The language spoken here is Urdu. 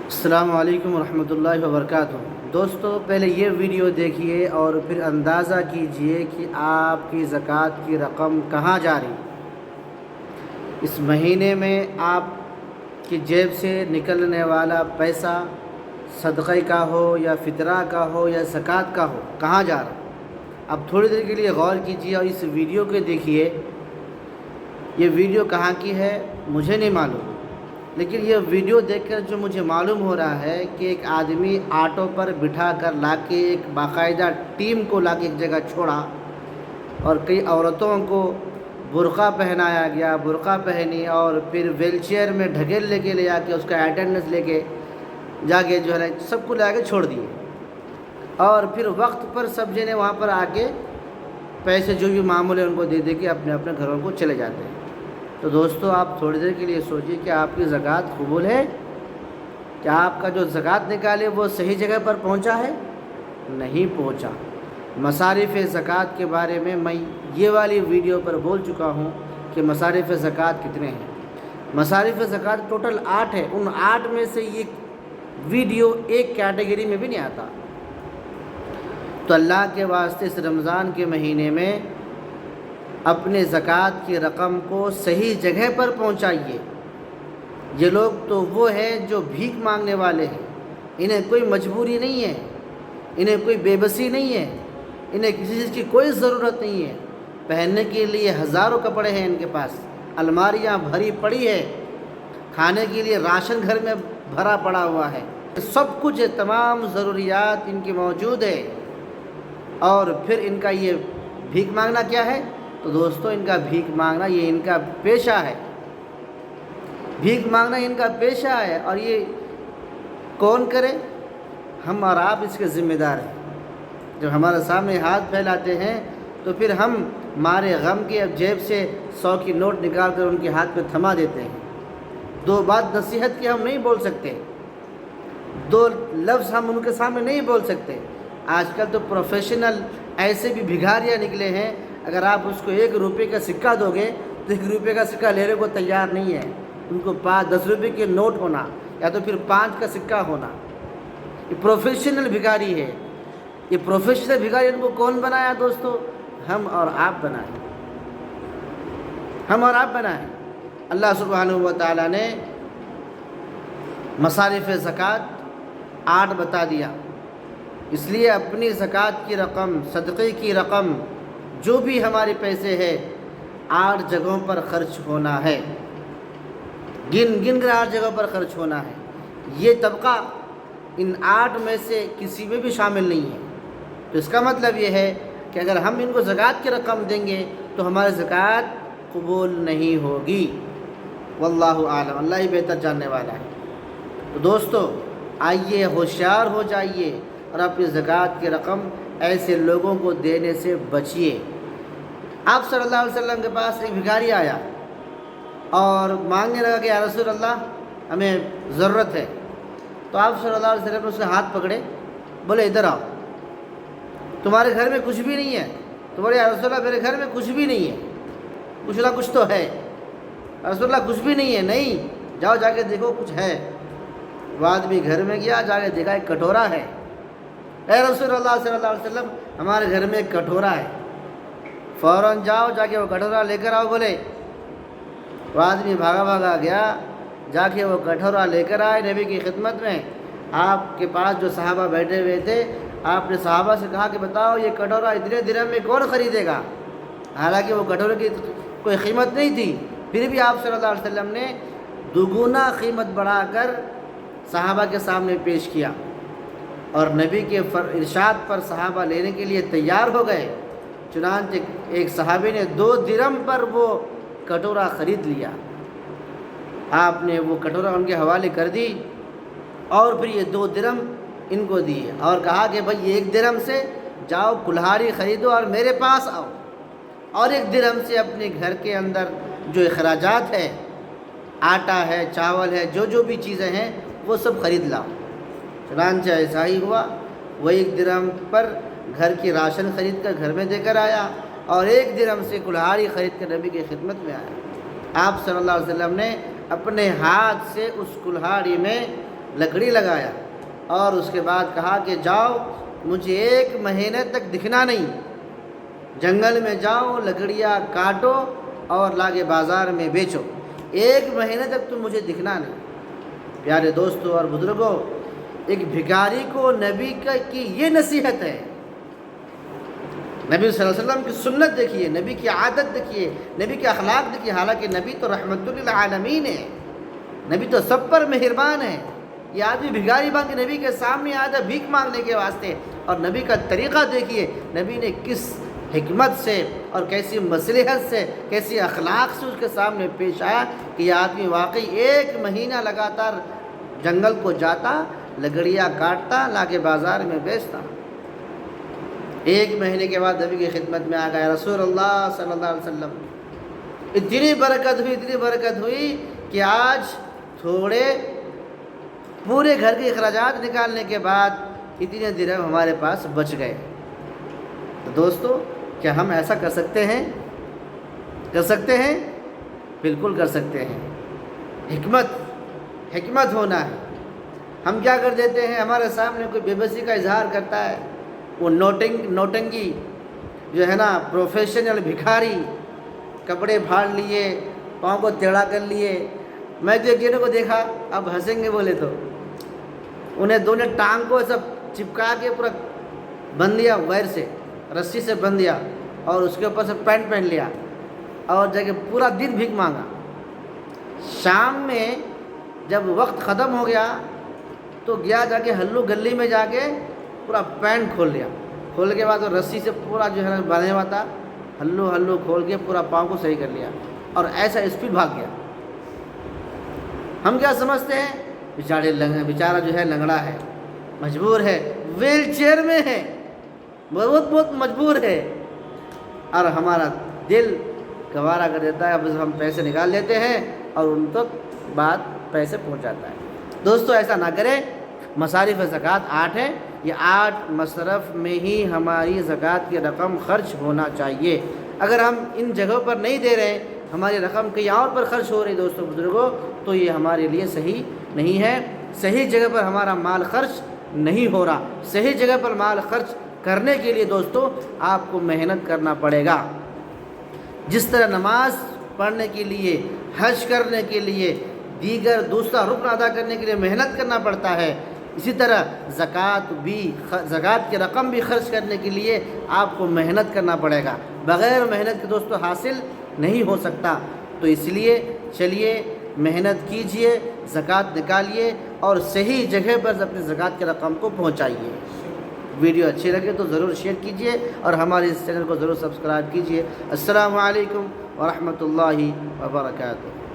السلام علیکم ورحمۃ اللہ وبرکاتہ۔ دوستو، پہلے یہ ویڈیو دیکھیے اور پھر اندازہ کیجئے کہ آپ کی زکوٰۃ کی رقم کہاں جا رہی۔ اس مہینے میں آپ کی جیب سے نکلنے والا پیسہ صدقہ کا ہو یا فطرہ کا ہو یا زکوٰۃ کا ہو، کہاں جا رہا۔ اب تھوڑی دیر کے لیے غور کیجئے اور اس ویڈیو کو دیکھیے۔ یہ ویڈیو کہاں کی ہے مجھے نہیں معلوم، لیکن یہ ویڈیو دیکھ کر جو مجھے معلوم ہو رہا ہے کہ ایک آدمی آٹو پر بٹھا کر لا کے ایک باقاعدہ ٹیم کو لا کے ایک جگہ چھوڑا اور کئی عورتوں کو برقع پہنایا گیا، برقع پہنی اور پھر ویل چیئر میں ڈھکیل لے کے لے آ کے اس کا اٹینڈنس لے کے جا کے جو ہے سب کو لا کے چھوڑ دیے، اور پھر وقت پر سب جنے وہاں پر آ کے پیسے جو بھی معمول ہے ان کو دے دے کے اپنے اپنے گھروں کو چلے جاتے ہیں۔ تو دوستو، آپ تھوڑی دیر کے لیے سوچیے کہ آپ کی زکوٰۃ قبول ہے؟ کیا آپ کا جو زکوٰۃ نکالے وہ صحیح جگہ پر پہنچا ہے؟ نہیں پہنچا۔ مصارف زکوٰۃ کے بارے میں یہ والی ویڈیو پر بول چکا ہوں کہ مصارف زکوٰۃ کتنے ہیں۔ مصارف زکوٰۃ ٹوٹل 8 ہے، ان 8 میں سے یہ ویڈیو ایک کیٹیگری میں بھی نہیں آتا۔ تو اللہ کے واسطے اس رمضان کے مہینے میں اپنے زکوٰۃ کی رقم کو صحیح جگہ پر پہنچائیے۔ یہ لوگ تو وہ ہیں جو بھیک مانگنے والے ہیں، انہیں کوئی مجبوری نہیں ہے، انہیں کوئی بے بسی نہیں ہے، انہیں کسی چیز کی کوئی ضرورت نہیں ہے۔ پہننے کے لیے ہزاروں کپڑے ہیں ان کے پاس، الماریاں بھری پڑی ہے، کھانے کے لیے راشن گھر میں بھرا پڑا ہوا ہے، سب کچھ ہے، تمام ضروریات ان کی موجود ہے، اور پھر ان کا یہ بھیک مانگنا کیا ہے؟ تو دوستو، ان کا بھیک مانگنا یہ ان کا پیشہ ہے، بھیک مانگنا ان کا پیشہ ہے، اور یہ کون کرے؟ ہم اور آپ اس کے ذمہ دار ہیں۔ جب ہمارے سامنے ہاتھ پھیلاتے ہیں تو پھر ہم مارے غم کے اب جیب سے 100 کی نوٹ نکال کر ان کے ہاتھ پہ تھما دیتے ہیں۔ دو بات نصیحت کی ہم نہیں بول سکتے، دو لفظ ہم ان کے سامنے نہیں بول سکتے۔ آج کل تو پروفیشنل ایسے بھی بھکاریاں نکلے ہیں، اگر آپ اس کو 1 روپے کا سکہ دو گے تو 1 روپے کا سکہ لینے کو تیار نہیں ہے، ان کو 10 روپے کے نوٹ ہونا یا تو پھر 5 کا سکہ ہونا۔ یہ پروفیشنل بھکاری ہے۔ یہ پروفیشنل بھکاری ان کو کون بنایا دوستو؟ ہم اور آپ بنائیں، ہم اور آپ بنائیں۔ اللہ سبحانہ و تعالیٰ نے مصارف زکوٰۃ 8 بتا دیا، اس لیے اپنی زکوٰۃ کی رقم، صدقے کی رقم، جو بھی ہمارے پیسے ہے 8 جگہوں پر خرچ ہونا ہے، گن کر 8 جگہوں پر خرچ ہونا ہے۔ یہ طبقہ ان 8 میں سے کسی میں بھی شامل نہیں ہے۔ تو اس کا مطلب یہ ہے کہ اگر ہم ان کو زکوٰۃ کی رقم دیں گے تو ہماری زکوٰۃ قبول نہیں ہوگی۔ واللہ عالم، اللہ ہی بہتر جاننے والا ہے۔ تو دوستو، آئیے ہوشیار ہو جائیے اور اپنی زکوٰۃ کی رقم ایسے لوگوں کو دینے سے بچیے۔ آپ صلی اللہ علیہ وسلم کے پاس ایک بھکاری آیا اور مانگنے لگا کہ یا رسول اللہ ہمیں ضرورت ہے۔ تو آپ صلی اللہ علیہ وسلم نے اس کا ہاتھ پکڑے، بولے ادھر آؤ، تمہارے گھر میں کچھ بھی نہیں ہے؟ تو بولے یا رسول اللہ میرے گھر میں کچھ بھی نہیں ہے۔ کچھ نہ کچھ تو ہے۔ رسول اللہ کچھ بھی نہیں ہے؟ نہیں، جاؤ جا کے دیکھو کچھ ہے۔ وہ آدمی گھر میں گیا، جا کے دیکھا ایک کٹورا ہے۔ اے رسول اللہ صلی اللہ علیہ وسلم ہمارے گھر میں ایک کٹورا ہے۔ فوراً جاؤ جا کے وہ کٹورا لے کر آؤ بولے۔ وہ آدمی بھاگا بھاگا گیا، جا کے وہ کٹورا لے کر آئے نبی کی خدمت میں۔ آپ کے پاس جو صحابہ بیٹھے ہوئے تھے، آپ نے صحابہ سے کہا کہ بتاؤ یہ کٹورا اتنے درہم میں کون خریدے گا؟ حالانکہ وہ کٹورے کی کوئی قیمت نہیں تھی، پھر بھی آپ صلی اللہ علیہ وسلم نے دوگنا قیمت بڑھا کر صحابہ کے سامنے پیش کیا، اور نبی کے ارشاد پر صحابہ لینے کے لیے تیار ہو گئے۔ چنانچہ ایک صحابی نے 2 درہم پر وہ کٹورا خرید لیا۔ آپ نے وہ کٹورا ان کے حوالے کر دی، اور پھر یہ 2 درہم ان کو دیے، اور کہا کہ بھائی 1 درہم سے جاؤ کلہاڑی خریدو اور میرے پاس آؤ، اور 1 درہم سے اپنے گھر کے اندر جو اخراجات ہے، آٹا ہے، چاول ہے، جو بھی چیزیں ہیں وہ سب خرید لاؤ۔ چنانچہ ایسا ہی ہوا، وہ 1 درہم پر گھر کی راشن خرید کر گھر میں دے کر آیا، اور 1 درہم سے کلہاڑی خرید کر نبی کی خدمت میں آیا۔ آپ صلی اللہ علیہ وسلم نے اپنے ہاتھ سے اس کلہاڑی میں لکڑی لگایا اور اس کے بعد کہا کہ جاؤ مجھے 1 مہینے تک دکھنا نہیں، جنگل میں جاؤ لکڑیاں کاٹو اور لا کے بازار میں بیچو، 1 مہینے تک تم مجھے دکھنا نہیں۔ پیارے دوستوں اور بزرگوں، ایک بھکاری کو نبی کی یہ نصیحت ہے۔ نبی صلی اللہ علیہ وسلم کی سنت دیکھیے، نبی کی عادت دیکھیے، نبی کے اخلاق دیکھیے، حالانکہ نبی تو رحمت للعالمین ہے، نبی تو سب پر مہربان ہے۔ یہ آدمی بھکاری بن کے نبی کے سامنے آیا تھا بھیک مانگنے کے واسطے، اور نبی کا طریقہ دیکھیے، نبی نے کس حکمت سے اور کیسی مصلحت سے، کیسی اخلاق سے اس کے سامنے پیش آیا کہ یہ آدمی واقعی 1 مہینہ لگاتار جنگل کو جاتا، لکڑیاں کاٹتا، لا کے بازار میں بیچتا۔ 1 مہینے کے بعد نبی کی خدمت میں آ گیا، رسول اللہ صلی اللہ علیہ وسلم، اتنی برکت ہوئی کہ آج تھوڑے پورے گھر کے اخراجات نکالنے کے بعد اتنے درہم ہمارے پاس بچ گئے۔ تو دوستو، کیا ہم ایسا کر سکتے ہیں؟ کر سکتے ہیں؟ بالکل کر سکتے ہیں۔ حکمت ہونا ہے۔ ہم کیا کر دیتے ہیں، ہمارے سامنے کوئی بے بسی کا اظہار کرتا ہے، وہ نوٹنگی جو ہے نا، پروفیشنل بھکاری، کپڑے پھاڑ لیے، پاؤں کو ٹیڑھا کر لیے۔ میں تو ایک جنوں کو دیکھا، اب ہنسیں گے بولے تو، انہیں دونوں ٹانگ کو سب چپکا کے پورا بندھ دیا، وائر سے، رسی سے بندھ دیا، اور اس کے اوپر سے پینٹ پہن لیا، اور جا کے پورا دن بھیک مانگا۔ شام میں جب وقت ختم ہو گیا تو گیا جا کے ہلو گلی میں جا کے پورا پینٹ کھول لیا، کھولنے کے بعد وہ رسی سے پورا جو ہے نا باندھا ہوا تھا، ہلو کھول کے پورا پاؤں کو صحیح کر لیا، اور ایسا اسپیڈ بھاگ گیا۔ ہم کیا سمجھتے ہیں، بیچارہ جو ہے لنگڑا ہے، مجبور ہے، ویل چیئر میں ہے، بہت مجبور ہے، اور ہمارا دل گوارا کر دیتا ہے، بس ہم پیسے نکال لیتے ہیں اور ان تک بات پیسے پہنچاتا ہے۔ دوستو، ایسا نہ کریں۔ مصارف زکوٰۃ 8 ہے، یہ 8 مصرف میں ہی ہماری زکوٰۃ کی رقم خرچ ہونا چاہیے۔ اگر ہم ان جگہوں پر نہیں دے رہے، ہماری رقم کہیں اور پر خرچ ہو رہی دوستو بزرگوں، تو یہ ہمارے لیے صحیح نہیں ہے۔ صحیح جگہ پر ہمارا مال خرچ نہیں ہو رہا۔ صحیح جگہ پر مال خرچ کرنے کے لیے دوستو آپ کو محنت کرنا پڑے گا۔ جس طرح نماز پڑھنے کے لیے، حج کرنے کے لیے، دوسرا رکن ادا کرنے کے لیے محنت کرنا پڑتا ہے، اسی طرح زکوٰۃ کی رقم بھی خرچ کرنے کے لیے آپ کو محنت کرنا پڑے گا۔ بغیر محنت کے دوستو حاصل نہیں ہو سکتا۔ تو اس لیے چلیے محنت کیجئے، زکوٰۃ نکالیے، اور صحیح جگہ پر اپنی زکوٰۃ کی رقم کو پہنچائیے۔ ویڈیو اچھی لگے تو ضرور شیئر کیجئے، اور ہمارے اس چینل کو ضرور سبسکرائب کیجئے۔ السلام علیکم ورحمۃ اللہ وبرکاتہ۔